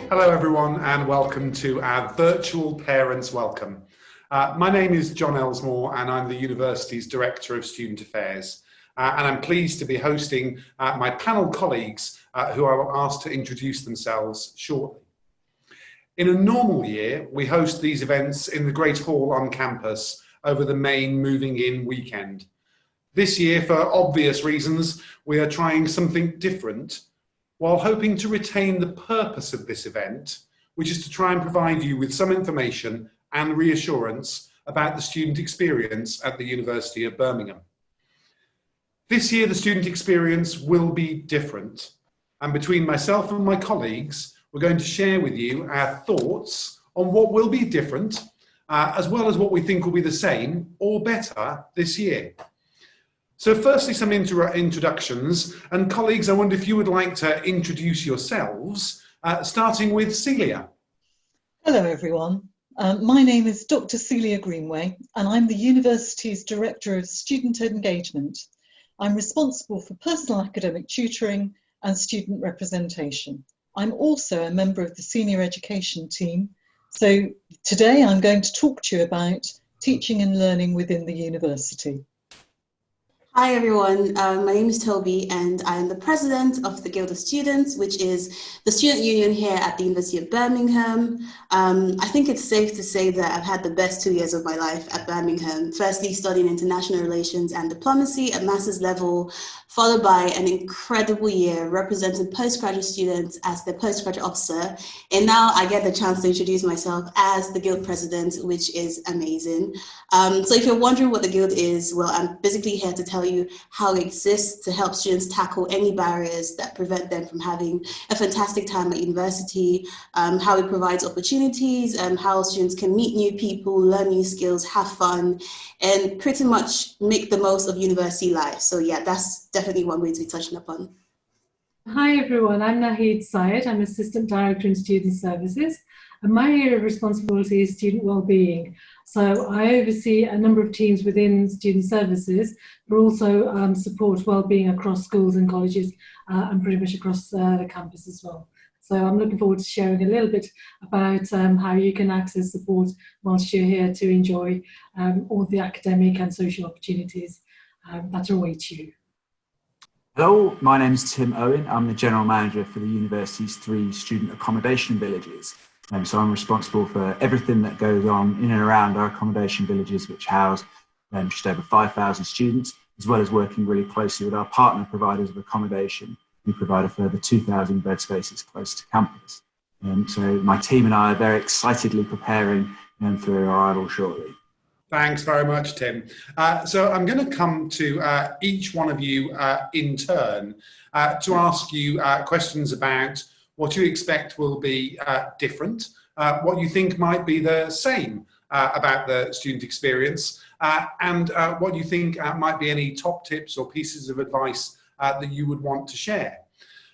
Hello everyone and welcome to our virtual Parents Welcome. My name is John Elsmore and I'm the university's Director of Student Affairs. And I'm pleased to be hosting my panel colleagues who I will ask to introduce themselves shortly. In a normal year, we host these events in the Great Hall on campus over the main moving in weekend. This year, for obvious reasons, we are trying something different, while hoping to retain the purpose of this event, which is to try and provide you with some information and reassurance about the student experience at the University of Birmingham. This year, the student experience will be different, and between myself and my colleagues, we're going to share with you our thoughts on what will be different, as well as what we think will be the same or better this year. So firstly, some introductions, and colleagues, I wonder if you would like to introduce yourselves, starting with Celia. Hello everyone, my name is Dr. Celia Greenway and I'm the university's Director of Student Engagement. I'm responsible for personal academic tutoring and student representation. I'm also a member of the senior education team, so today I'm going to talk to you about teaching and learning within the university. Hi everyone, my name is Toby and I'm the president of the Guild of Students, which is the student union here at the University of Birmingham. I think it's safe to say that I've had the best 2 years of my life at Birmingham. Firstly, studying international relations and diplomacy at master's level, followed by an incredible year representing postgraduate students as the postgraduate officer. And now I get the chance to introduce myself as the Guild president, which is amazing. So if you're wondering what the Guild is, well, I'm basically here to tell you how it exists to help students tackle any barriers that prevent them from having a fantastic time at university, how it provides opportunities, how students can meet new people, learn new skills, have fun, and pretty much make the most of university life. So yeah, that's definitely one way to be touching upon. Hi everyone, I'm Nahid Syed. I'm Assistant Director in Student Services, and my area of responsibility is student wellbeing. So I oversee a number of teams within Student Services, but also support wellbeing across schools and colleges and pretty much across the campus as well. So I'm looking forward to sharing a little bit about how you can access support whilst you're here to enjoy all the academic and social opportunities that await you. Hello, my name is Tim Owen. I'm the General Manager for the university's 3 student accommodation villages. So I'm responsible for everything that goes on in and around our accommodation villages, which house just over 5,000 students, as well as working really closely with our partner providers of accommodation, who provide a further 2,000 bed spaces close to campus. So my team and I are very excitedly preparing for their arrival shortly. Thanks very much, Tim. So I'm going to come to each one of you in turn to ask you questions about what you expect will be different, what you think might be the same about the student experience, and what you think might be any top tips or pieces of advice that you would want to share.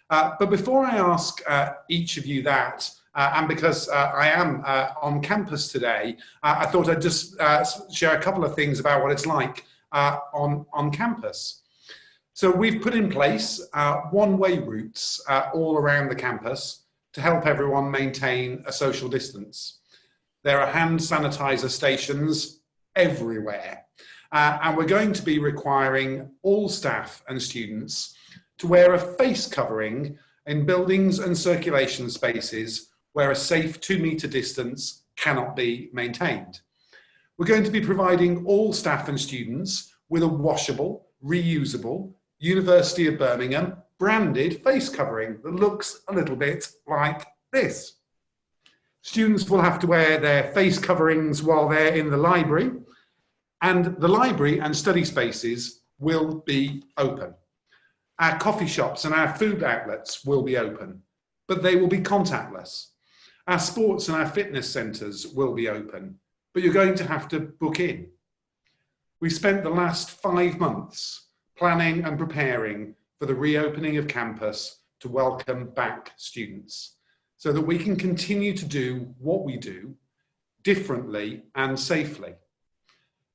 But before I ask each of you that, and because I am on campus today, I thought I'd just share a couple of things about what it's like on campus. So we've put in place one-way routes all around the campus to help everyone maintain a social distance. There are hand sanitizer stations everywhere, and we're going to be requiring all staff and students to wear a face covering in buildings and circulation spaces where a safe 2-meter distance cannot be maintained. We're going to be providing all staff and students with a washable, reusable, University of Birmingham branded face covering that looks a little bit like this. Students will have to wear their face coverings while they're in the library, and the library and study spaces will be open. Our coffee shops and our food outlets will be open, but they will be contactless. Our sports and our fitness centres will be open, but you're going to have to book in. We've spent the last 5 months planning and preparing for the reopening of campus to welcome back students so that we can continue to do what we do differently and safely.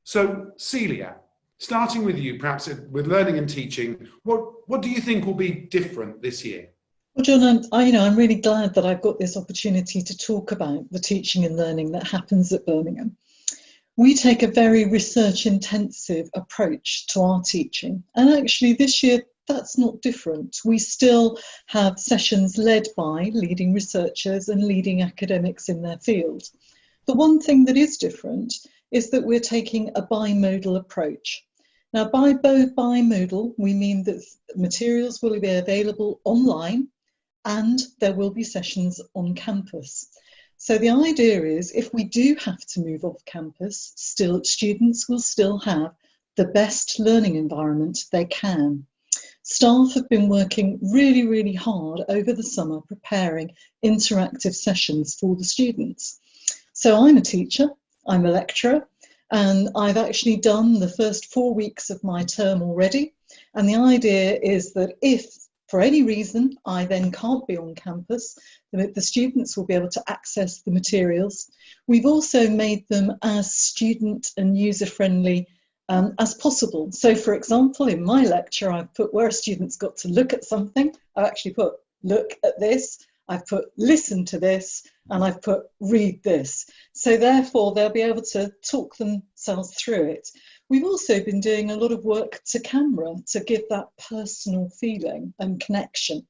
So Celia, starting with you, perhaps with learning and teaching, what do you think will be different this year? Well, John, I'm really glad that I've got this opportunity to talk about the teaching and learning that happens at Birmingham. We take a very research-intensive approach to our teaching, and actually this year that's not different. We still have sessions led by leading researchers and leading academics in their field. The one thing that is different is that we're taking a bimodal approach. Now, by bimodal, we mean that materials will be available online and there will be sessions on campus. So the idea is, if we do have to move off campus, students will still have the best learning environment they can. Staff have been working really, really hard over the summer preparing interactive sessions for the students. So I'm a teacher, I'm a lecturer, and I've actually done the first 4 weeks of my term already. And the idea is that if for any reason I then can't be on campus, the students will be able to access the materials. We've also made them as student and user-friendly as possible. So for example, in my lecture, I've put where a student's got to look at something, I've actually put look at this, I've put listen to this, and I've put read this. So therefore they'll be able to talk themselves through it. We've also been doing a lot of work to camera to give that personal feeling and connection.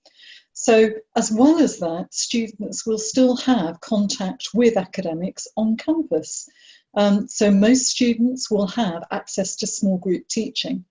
So as well as that, students will still have contact with academics on campus. So most students will have access to small group teaching.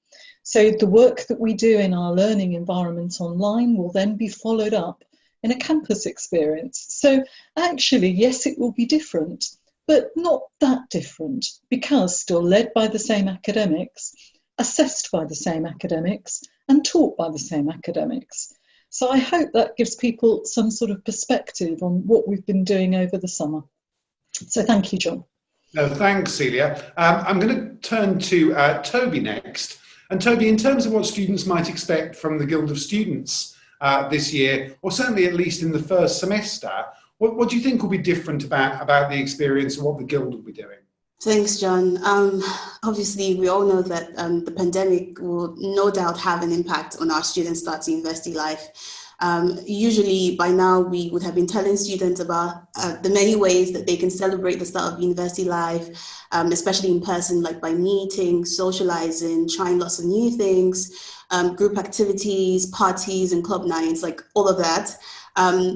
So the work that we do in our learning environment online will then be followed up in a campus experience. So actually, yes, it will be different, but not that different, because still led by the same academics, assessed by the same academics, and taught by the same academics. So I hope that gives people some sort of perspective on what we've been doing over the summer. So thank you, John. No, thanks, Celia. I'm going to turn to Toby next. And Toby, in terms of what students might expect from the Guild of Students this year, or certainly at least in the first semester, what do you think will be different about the experience and what the Guild will be doing? Thanks, John. Obviously, we all know that the pandemic will no doubt have an impact on our students' start to university life. Usually by now we would have been telling students about the many ways that they can celebrate the start of university life, especially in person, like by meeting, socializing, trying lots of new things, group activities, parties and club nights, like all of that.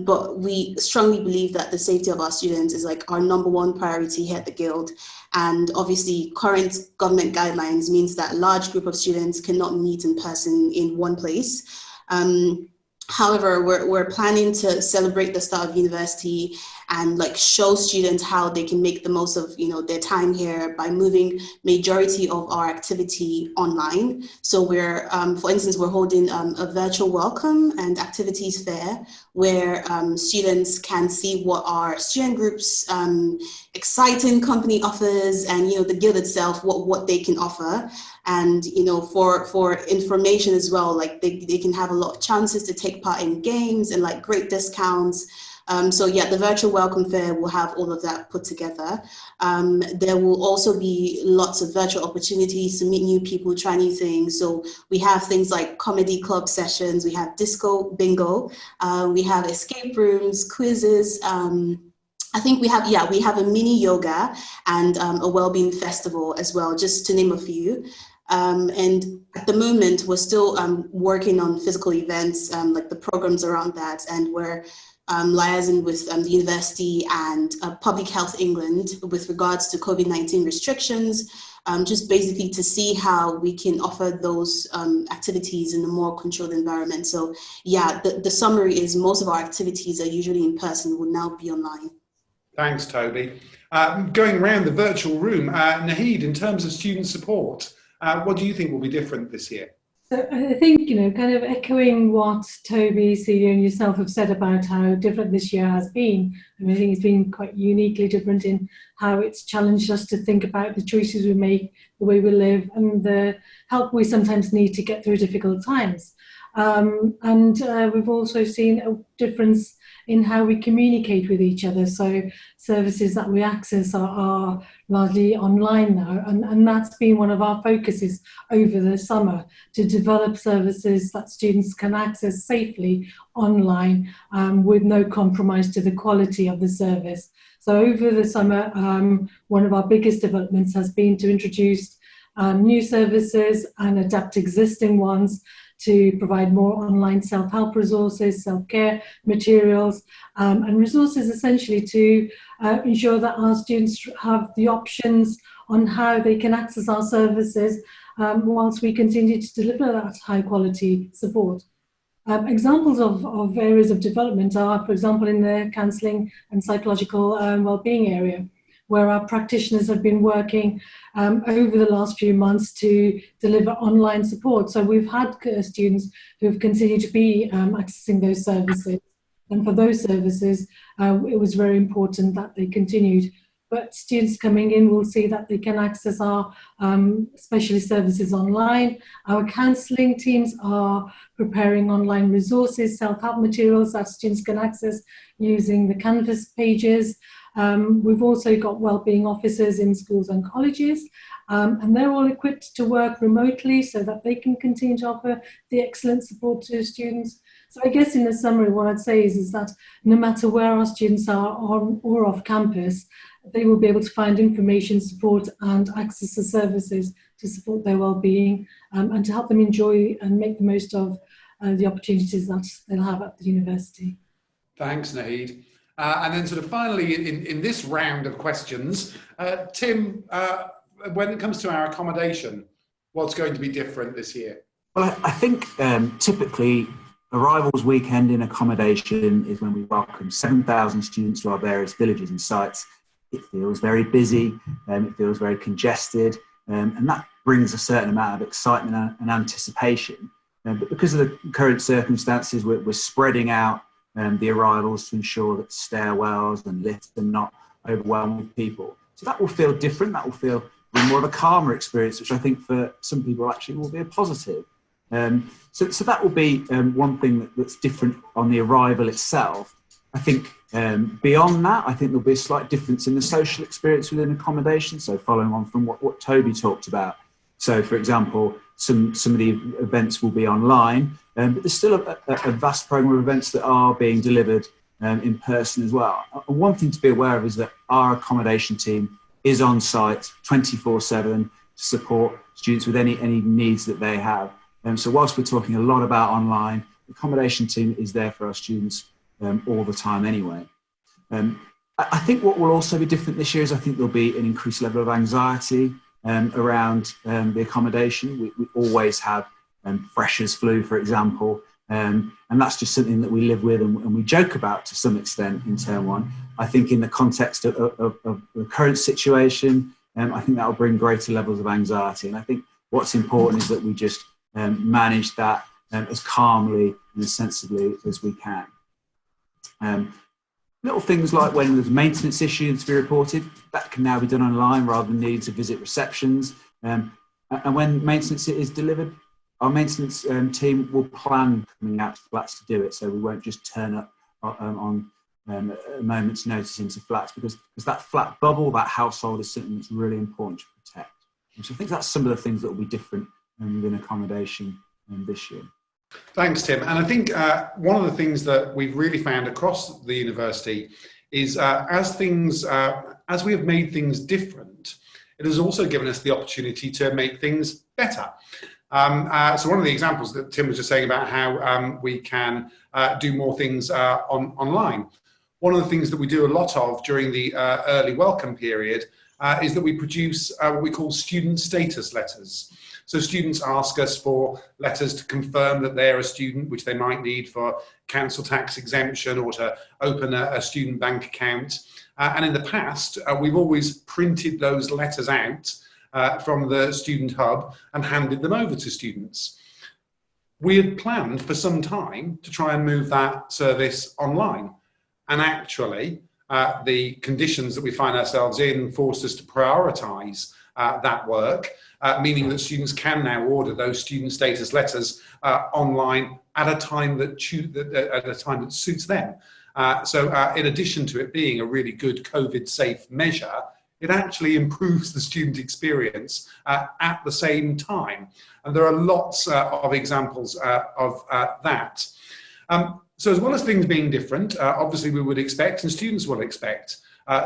But we strongly believe that the safety of our students is like our #1 priority here at the Guild. And obviously current government guidelines means that a large group of students cannot meet in person in one place. However, we're planning to celebrate the start of university and like show students how they can make the most of their time here by moving majority of our activity online. So we're, for instance, we're holding a virtual welcome and activities fair where students can see what our student groups exciting company offers, and the Guild itself what they can offer. And for information as well, like they can have a lot of chances to take part in games and like great discounts. So yeah, the virtual welcome fair will have all of that put together. There will also be lots of virtual opportunities to meet new people, try new things. So we have things like comedy club sessions, we have disco bingo, we have escape rooms, quizzes. I think we have a mini yoga and a wellbeing festival as well, just to name a few. And at the moment, we're still working on physical events, like the programs around that, and we're liaising with the university and Public Health England with regards to COVID-19 restrictions, just basically to see how we can offer those activities in a more controlled environment. So yeah, the summary is most of our activities are usually in person, will now be online. Thanks, Toby. Going around the virtual room, Nahid, in terms of student support, what do you think will be different this year? So I think, kind of echoing what Toby, Celia and yourself have said about how different this year has been. I mean, I think it's been quite uniquely different in how it's challenged us to think about the choices we make, the way we live, and the help we sometimes need to get through difficult times. We've also seen a difference in how we communicate with each other. So services that we access are largely online now, and that's been one of our focuses over the summer, to develop services that students can access safely online with no compromise to the quality of the service. So over the summer, one of our biggest developments has been to introduce new services and adapt existing ones to provide more online self-help resources, self-care materials, and resources essentially to ensure that our students have the options on how they can access our services whilst we continue to deliver that high quality support. Examples of areas of development are, for example, in the counselling and psychological wellbeing area, where our practitioners have been working over the last few months to deliver online support. So we've had students who have continued to be accessing those services. And for those services, it was very important that they continued. But students coming in will see that they can access our specialist services online. Our counselling teams are preparing online resources, self-help materials that students can access using the Canvas pages. We've also got wellbeing officers in schools and colleges, and they're all equipped to work remotely so that they can continue to offer the excellent support to students. So I guess in the summary, what I'd say is that no matter where our students are on or off campus, they will be able to find information, support and access to services to support their well-being and to help them enjoy and make the most of the opportunities that they'll have at the university. Thanks, Nahid. And then sort of finally in this round of questions, Tim, when it comes to our accommodation, what's going to be different this year? Well, I think typically Arrivals Weekend in accommodation is when we welcome 7,000 students to our various villages and sites. It feels very busy, it feels very congested, and that brings a certain amount of excitement and anticipation. But because of the current circumstances, we're spreading out the arrivals to ensure that stairwells and lifts are not overwhelmed with people. So that will feel different, that will feel more of a calmer experience, which I think for some people actually will be a positive. So that will be one thing that's different on the arrival itself. I think beyond that, I think there'll be a slight difference in the social experience within accommodation. So following on from what Toby talked about. So for example, some of the events will be online, but there's still a vast program of events that are being delivered in person as well. And one thing to be aware of is that our accommodation team is on site 24/7 to support students with any needs that they have. So whilst we're talking a lot about online, the accommodation team is there for our students all the time anyway. I think what will also be different this year is I think there'll be an increased level of anxiety around the accommodation. We always have freshers flu, for example, and that's just something that we live with and we joke about to some extent in term one. I think in the context of the current situation, I think that will bring greater levels of anxiety. And I think what's important is that we just manage that as calmly and as sensibly as we can. Little things like when there's maintenance issues to be reported, that can now be done online rather than needing to visit receptions. And when maintenance is delivered, our maintenance team will plan coming out to flats to do it. So we won't just turn up on a moment's notice into flats because that flat bubble, that household is something that's really important to protect. And so I think that's some of the things that will be different within accommodation this year. Thanks, Tim. And I think one of the things that we've really found across the university is as we have made things different, it has also given us the opportunity to make things better. So one of the examples that Tim was just saying about how we can do more things online. One of the things that we do a lot of during the early welcome period is that we produce what we call student status letters. So students ask us for letters to confirm that they're a student, which they might need for council tax exemption or to open a student bank account. And in the past, we've always printed those letters out from the student hub and handed them over to students. We had planned for some time to try and move that service online. And actually, the conditions that we find ourselves in forced us to prioritise that work. meaning that students can now order those student status letters online at a time that suits them. So in addition to it being a really good COVID-safe measure, it actually improves the student experience at the same time. And there are lots of examples of that. So as well as things being different, obviously we would expect, and students will expect,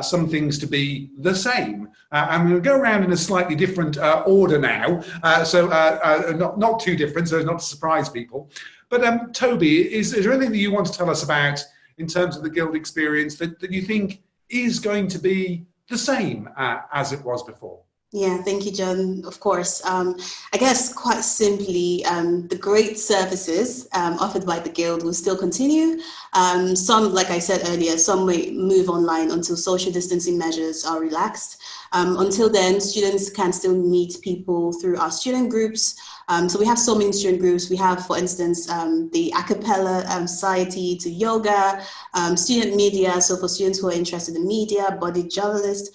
some things to be the same. And we'll go around in a slightly different order now, not too different, so as not to surprise people. But Toby, is there anything that you want to tell us about in terms of the Guild experience that you think is going to be the same as it was before? Yeah, thank you, John. Of course. I guess quite simply, the great services offered by the Guild will still continue. Some, like I said earlier, some may move online until social distancing measures are relaxed. Until then, students can still meet people through our student groups. So we have so many student groups. We have, for instance, the Acapella Society to yoga, student media. So for students who are interested in media, body journalists.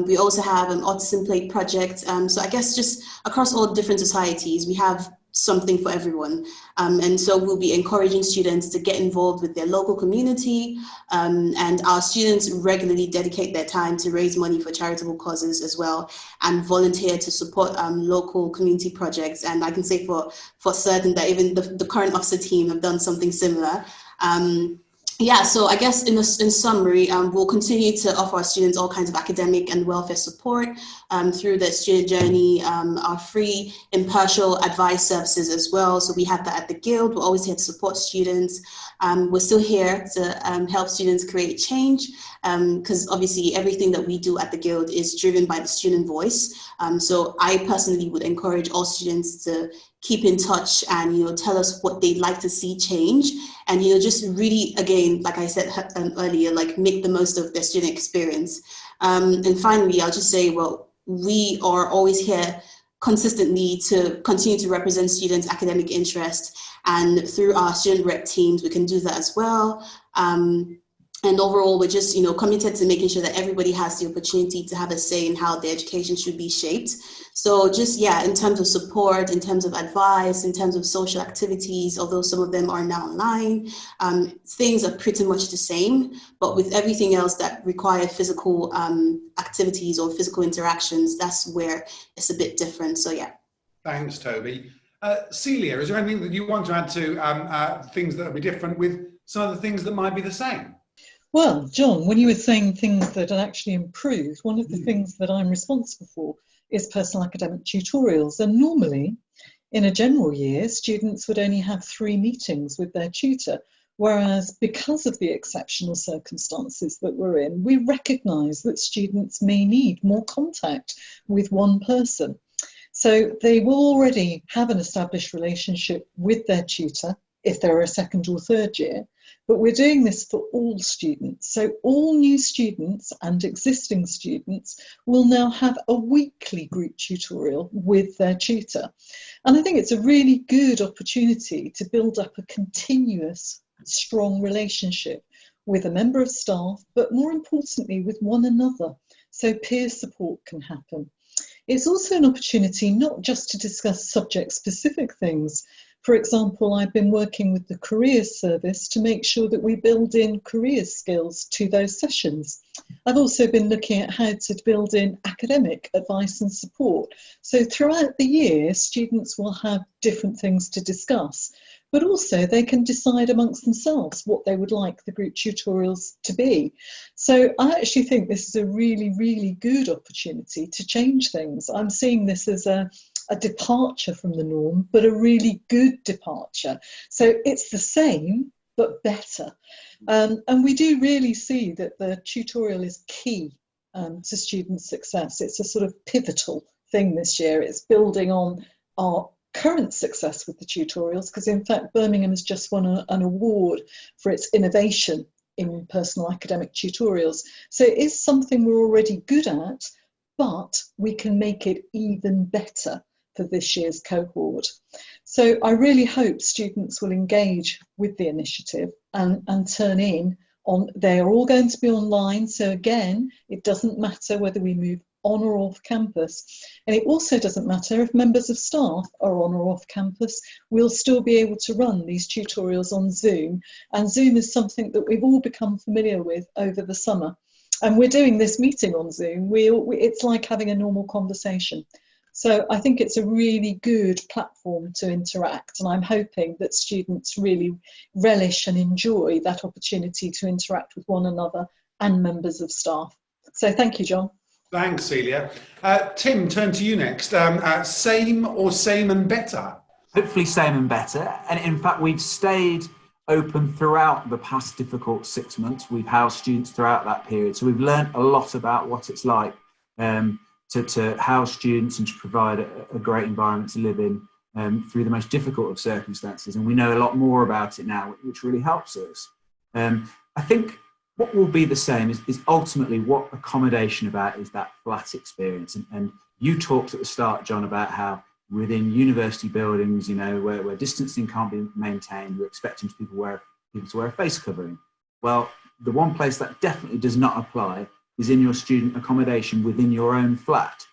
We also have an Autism Plate project. So I guess just across all different societies, we have something for everyone. And so we'll be encouraging students to get involved with their local community. And our students regularly dedicate their time to raise money for charitable causes as well, and volunteer to support local community projects. And I can say for certain that even the current officer team have done something similar. Yeah, so I guess in summary, we'll continue to offer our students all kinds of academic and welfare support through the student journey, our free impartial advice services as well. So we have that at the Guild. We're always here to support students. We're still here to help students create change, because obviously everything that we do at the Guild is driven by the student voice. So I personally would encourage all students to keep in touch and, tell us what they'd like to see change. And, just really, again, like I said earlier, like make the most of their student experience. And finally, I'll just say, well, we are always here consistently to continue to represent students' academic interest. And through our student rep teams, we can do that as well. And overall, we're just, committed to making sure that everybody has the opportunity to have a say in how their education should be shaped. So just, in terms of support, in terms of advice, in terms of social activities, although some of them are now online, things are pretty much the same, but with everything else that require physical activities or physical interactions, that's where it's a bit different. So, yeah. Thanks, Toby. Celia, is there anything that you want to add to things that will be different with some of the things that might be the same? Well, John, when you were saying things that are actually improved, one of the things that I'm responsible for is personal academic tutorials. And normally, in a general year, students would only have 3 meetings with their tutor, whereas because of the exceptional circumstances that we're in, we recognise that students may need more contact with one person. So they will already have an established relationship with their tutor if they're a 2nd or 3rd year, but we're doing this for all students. So all new students and existing students will now have a weekly group tutorial with their tutor. And I think it's a really good opportunity to build up a continuous, strong relationship with a member of staff, but more importantly with one another, so peer support can happen. It's also an opportunity not just to discuss subject-specific things. For example, I've been working with the Careers Service to make sure that we build in careers skills to those sessions. I've also been looking at how to build in academic advice and support. So throughout the year, students will have different things to discuss, but also they can decide amongst themselves what they would like the group tutorials to be. So I actually think this is a really, really good opportunity to change things. I'm seeing this as a departure from the norm, but a really good departure. So it's the same, but better. And we do really see that the tutorial is key to student success. It's a sort of pivotal thing this year. It's building on our current success with the tutorials, because in fact Birmingham has just won an award for its innovation in personal academic tutorials. So it is something we're already good at, but we can make it even better for this year's cohort. So I really hope students will engage with the initiative and turn in on. They are all going to be online, so again, it doesn't matter whether we move on or off campus. And it also doesn't matter if members of staff are on or off campus, we'll still be able to run these tutorials on Zoom. And Zoom is something that we've all become familiar with over the summer. And we're doing this meeting on Zoom. It's like having a normal conversation. So I think it's a really good platform to interact, and I'm hoping that students really relish and enjoy that opportunity to interact with one another and members of staff. So thank you, John. Thanks, Celia. Tim, turn to you next. Same or same and better? Hopefully same and better. And in fact, we've stayed open throughout the past difficult 6 months. We've housed students throughout that period. So we've learned a lot about what it's like to house students and to provide a great environment to live in through the most difficult of circumstances. And we know a lot more about it now, which really helps us. I think what will be the same is ultimately what accommodation about is that flat experience. And you talked at the start, John, about how within university buildings, you know, where distancing can't be maintained, we're expecting people to wear a face covering. Well, the one place that definitely does not apply is in your student accommodation within your own flat,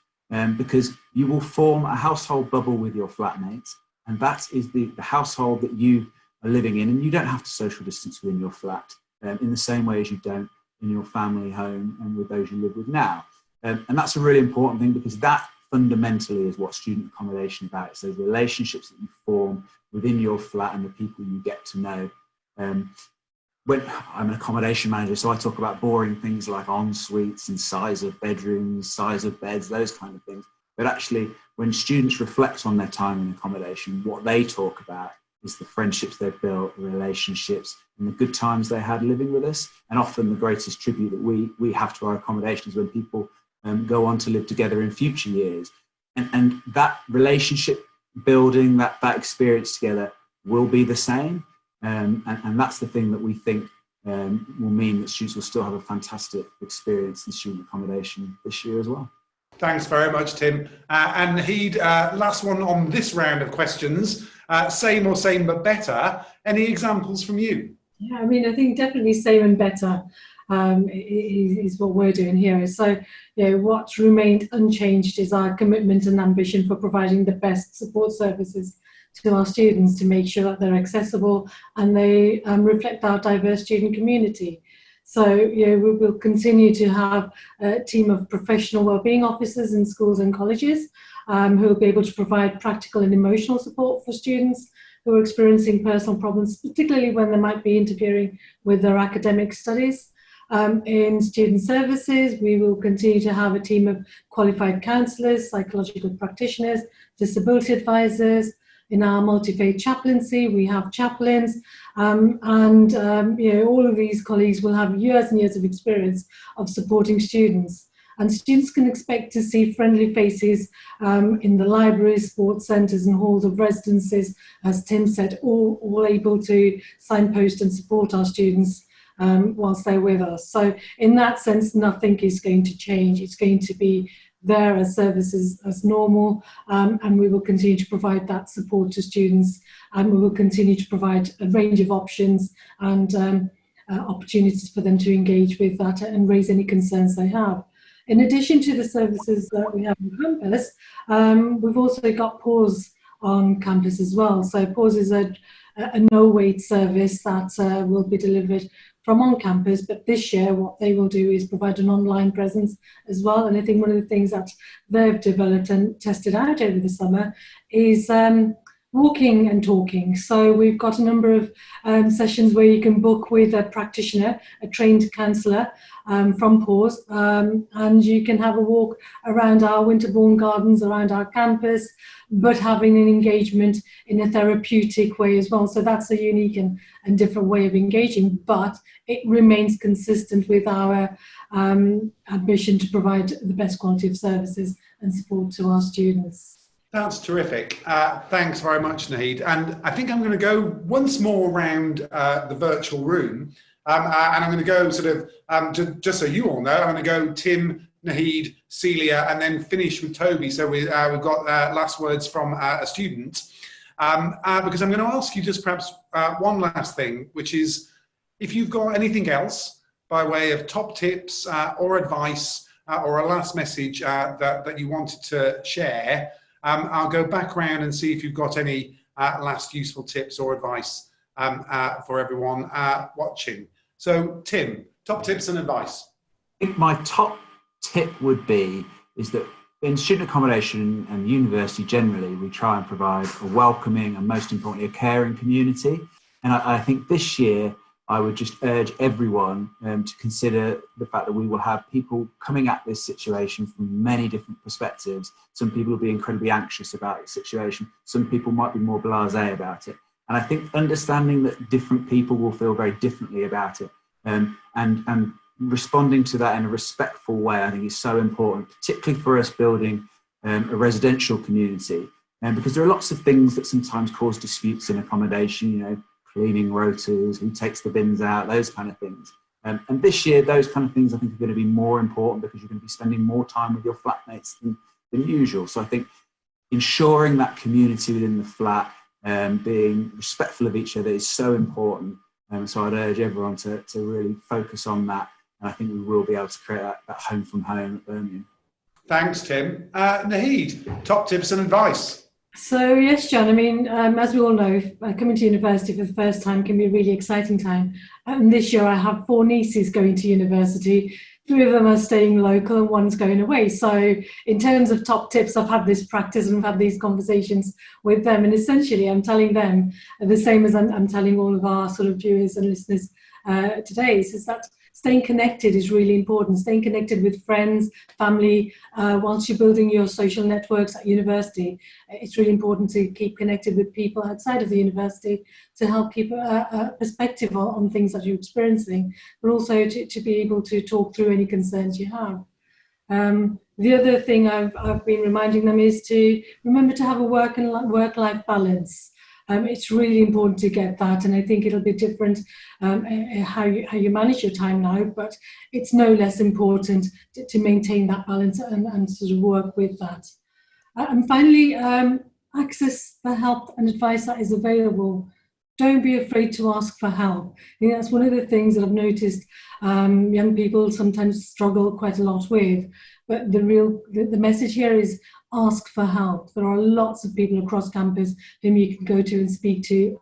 because you will form a household bubble with your flatmates, and that is the household that you are living in, and you don't have to social distance within your flat in the same way as you don't in your family home and with those you live with now. And that's a really important thing, because that fundamentally is what student accommodation is about. It's those relationships that you form within your flat and the people you get to know. When I'm an accommodation manager, so I talk about boring things like en suites and size of bedrooms, size of beds, those kind of things. But actually, when students reflect on their time in accommodation, what they talk about is the friendships they've built, the relationships, and the good times they had living with us. And often the greatest tribute that we have to our accommodation is when people go on to live together in future years. And that relationship building, that experience together will be the same. And that's the thing that we think will mean that students will still have a fantastic experience in student accommodation this year as well. Thanks very much, Tim. And Nahid, last one on this round of questions. Same or same but better. Any examples from you? Yeah, I mean, I think definitely same and better is what we're doing here. So, you know, what's remained unchanged is our commitment and ambition for providing the best support services to our students to make sure that they're accessible and they reflect our diverse student community. So, you know, we will continue to have a team of professional wellbeing officers in schools and colleges who will be able to provide practical and emotional support for students who are experiencing personal problems, particularly when they might be interfering with their academic studies. In student services, we will continue to have a team of qualified counsellors, psychological practitioners, disability advisors. In our multi-faith chaplaincy, we have chaplains, you know, all of these colleagues will have years and years of experience of supporting students. And students can expect to see friendly faces in the libraries, sports centres and halls of residences, as Tim said, all able to signpost and support our students whilst they're with us. So in that sense, nothing is going to change. It's going to be there as services as normal, and we will continue to provide that support to students, and we will continue to provide a range of options and opportunities for them to engage with that and raise any concerns they have. In addition to the services that we have on campus, we've also got Pause on campus as well. So Pause is a no-wait service that will be delivered from on campus, but this year what they will do is provide an online presence as well. And I think one of the things that they've developed and tested out over the summer is walking and talking. So we've got a number of sessions where you can book with a practitioner, a trained counsellor from Pause, and you can have a walk around our Winterbourne Gardens, around our campus, but having an engagement in a therapeutic way as well. So that's a unique and different way of engaging, but it remains consistent with our ambition to provide the best quality of services and support to our students. That's terrific. Thanks very much, Nahid. And I think I'm going to go once more around the virtual room. And I'm going to go sort of, just so you all know, I'm going to go Tim, Nahid, Celia, and then finish with Toby. So we've got last words from a student. Because I'm going to ask you just perhaps one last thing, which is if you've got anything else by way of top tips or advice or a last message that you wanted to share, I'll go back around and see if you've got any last useful tips or advice for everyone watching. So, Tim, top tips and advice. I think my top tip would be is that in student accommodation and university generally, we try and provide a welcoming and most importantly, a caring community. And I think this year, I would just urge everyone to consider the fact that we will have people coming at this situation from many different perspectives. Some people will be incredibly anxious about the situation. Some people might be more blasé about it. And I think understanding that different people will feel very differently about it and responding to that in a respectful way, I think is so important, particularly for us building a residential community. Because there are lots of things that sometimes cause disputes in accommodation, you know, cleaning rotas, who takes the bins out, those kind of things. And this year, those kind of things I think are going to be more important because you're going to be spending more time with your flatmates than usual. So I think ensuring that community within the flat, being respectful of each other is so important. So I'd urge everyone to really focus on that. And I think we will be able to create that home from home at Birmingham. Thanks, Tim. Naheed, top tips and advice. So yes, John, I mean, as we all know, coming to university for the first time can be a really exciting time. And this year I have 4 nieces going to university. 3 of them are staying local and 1's going away. So in terms of top tips, I've had this practice and I've had these conversations with them. And essentially I'm telling them the same as I'm telling all of our sort of viewers and listeners today, is that staying connected is really important. Staying connected with friends, family, whilst you're building your social networks at university, it's really important to keep connected with people outside of the university to help keep a perspective on things that you're experiencing, but also to be able to talk through any concerns you have. The other thing I've been reminding them is to remember to have a work-life balance. It's really important to get that, and I think it'll be different how you manage your time now, but it's no less important to maintain that balance and sort of work with that. And finally, access the help and advice that is available. Don't be afraid to ask for help. I think that's one of the things that I've noticed young people sometimes struggle quite a lot with. But the message here is ask for help. There are lots of people across campus whom you can go to and speak to.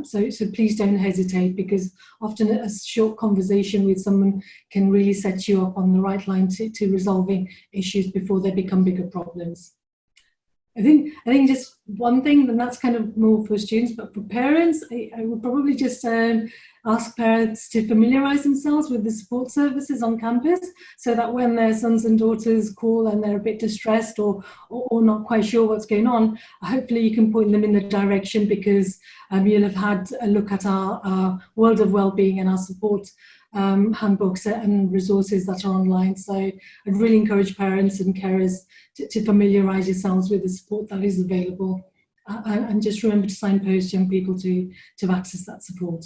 So please don't hesitate, because often a short conversation with someone can really set you up on the right line to resolving issues before they become bigger problems. I think just one thing, and that's kind of more for students, but for parents, I would probably just ask parents to familiarise themselves with the support services on campus, so that when their sons and daughters call and they're a bit distressed or not quite sure what's going on, hopefully you can point them in the direction, because you'll have had a look at our World of Wellbeing and our support handbooks and resources that are online. So I'd really encourage parents and carers to familiarise yourselves with the support that is available, and just remember to signpost young people to access that support.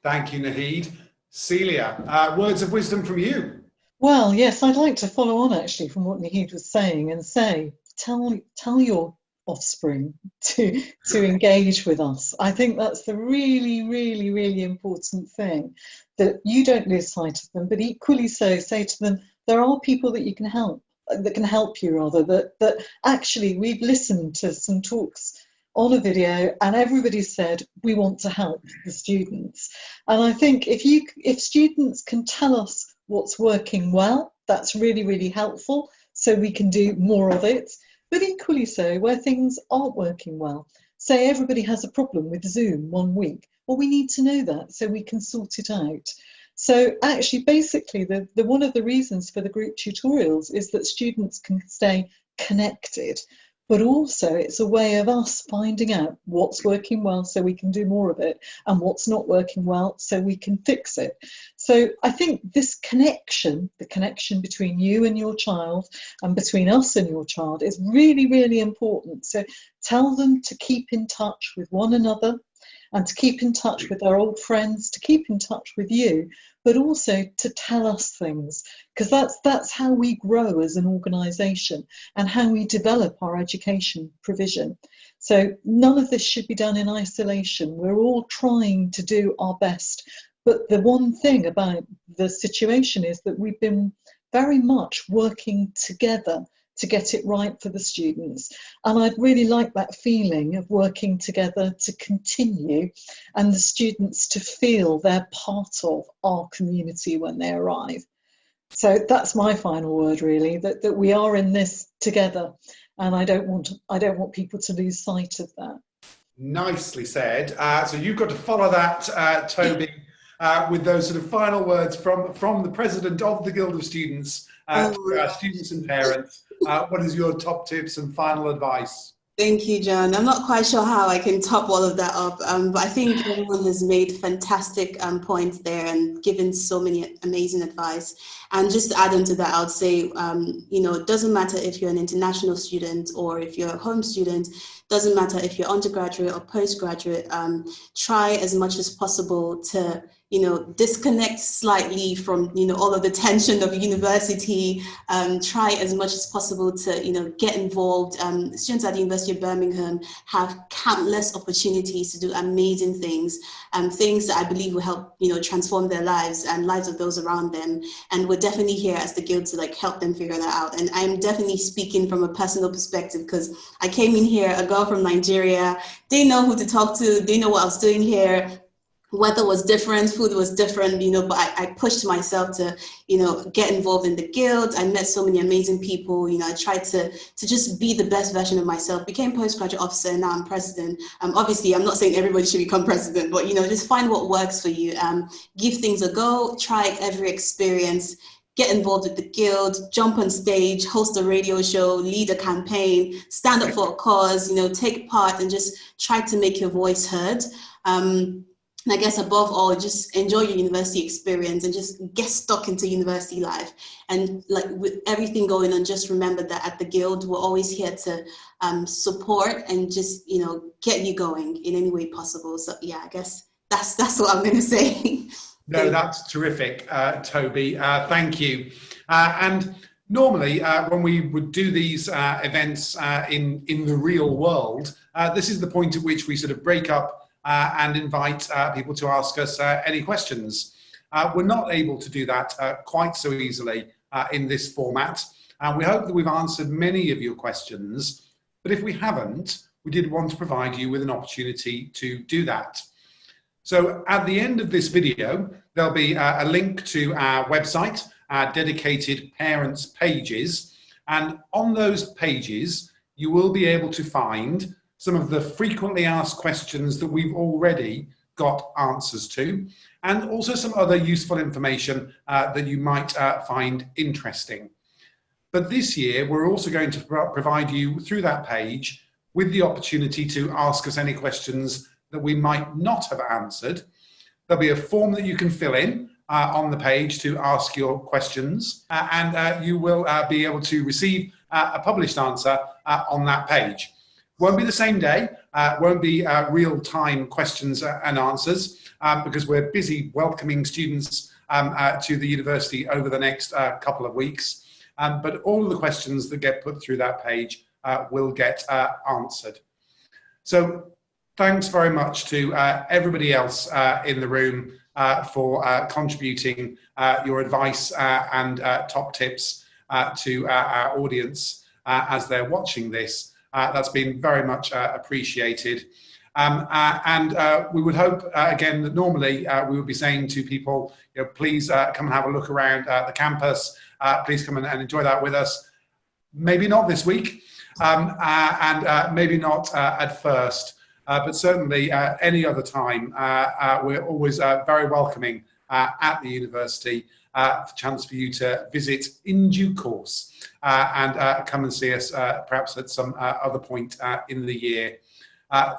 Thank you, Naheed. Celia, words of wisdom from you. Well, yes, I'd like to follow on actually from what Naheed was saying and say, tell your offspring to engage with us. I think that's the really, really, really important thing, that you don't lose sight of them, but equally so say to them, there are people that you can help, that can help you rather, that actually we've listened to some talks on a video and everybody said we want to help the students. And I think if students can tell us what's working well, that's really, really helpful, so we can do more of it. But equally so where things aren't working well. Say everybody has a problem with Zoom one week. Well, we need to know that so we can sort it out. So actually, basically, the one of the reasons for the group tutorials is that students can stay connected, but also it's a way of us finding out what's working well so we can do more of it, and what's not working well so we can fix it. So I think this connection, the connection between you and your child and between us and your child, is really, really important. So tell them to keep in touch with one another, and to keep in touch with their old friends, to keep in touch with you, but also to tell us things, because that's how we grow as an organisation and how we develop our education provision. So none of this should be done in isolation. We're all trying to do our best. But the one thing about the situation is that we've been very much working together to get it right for the students. And I'd really like that feeling of working together to continue and the students to feel they're part of our community when they arrive. So that's my final word, really, that we are in this together, and I don't want people to lose sight of that. Nicely said. So you've got to follow that, Toby, with those sort of final words from the president of the Guild of Students to our students and parents. What is your top tips and final advice? Thank you, John. I'm not quite sure how I can top all of that up, but I think everyone has made fantastic points there and given so many amazing advice. And just to add on to that, I would say, it doesn't matter if you're an international student or if you're a home student, doesn't matter if you're undergraduate or postgraduate, try as much as possible to disconnect slightly from, all of the tension of university, try as much as possible to, get involved. Students at the University of Birmingham have countless opportunities to do amazing things, things that I believe will help, transform their lives and lives of those around them. And we're definitely here as the Guild to help them figure that out. And I'm definitely speaking from a personal perspective because I came in here, a girl from Nigeria, didn't know who to talk to, didn't know what I was doing here. Weather was different, food was different, but I pushed myself to, get involved in the Guild. I met so many amazing people. I tried to just be the best version of myself, became postgraduate officer, and now I'm president. Obviously, I'm not saying everybody should become president, but, just find what works for you. Give things a go, try every experience, get involved with the Guild, jump on stage, host a radio show, lead a campaign, stand up for a cause, take part and just try to make your voice heard. And I guess above all, just enjoy your university experience and just get stuck into university life. And with everything going on, just remember that at the Guild, we're always here to support and just, get you going in any way possible. So yeah, I guess that's what I'm going to say. No, that's terrific, Toby. Thank you. And normally, when we would do these events in the real world, this is the point at which we sort of break up and invite people to ask us any questions. We're not able to do that quite so easily in this format. And we hope that we've answered many of your questions. But if we haven't, we did want to provide you with an opportunity to do that. So at the end of this video, there'll be a link to our website, our dedicated parents pages. And on those pages, you will be able to find some of the frequently asked questions that we've already got answers to, and also some other useful information that you might find interesting. But this year, we're also going to provide you through that page with the opportunity to ask us any questions that we might not have answered. There'll be a form that you can fill in on the page to ask your questions, and you will be able to receive a published answer on that page. Won't be the same day, won't be real-time questions and answers because we're busy welcoming students to the university over the next couple of weeks. But all of the questions that get put through that page will get answered. So thanks very much to everybody else in the room for contributing your advice and top tips to our audience as they're watching this. That's been very much appreciated. And we would hope, again, that normally we would be saying to people, please come and have a look around the campus. Please come and enjoy that with us. Maybe not this week, and maybe not at first, but certainly any other time. We're always very welcoming at the university. Chance for you to visit in due course and come and see us perhaps at some other point in the year.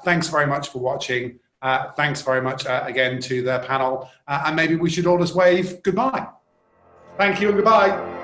Thanks very much for watching. Thanks very much again to the panel, and maybe we should all just wave goodbye. Thank you and goodbye.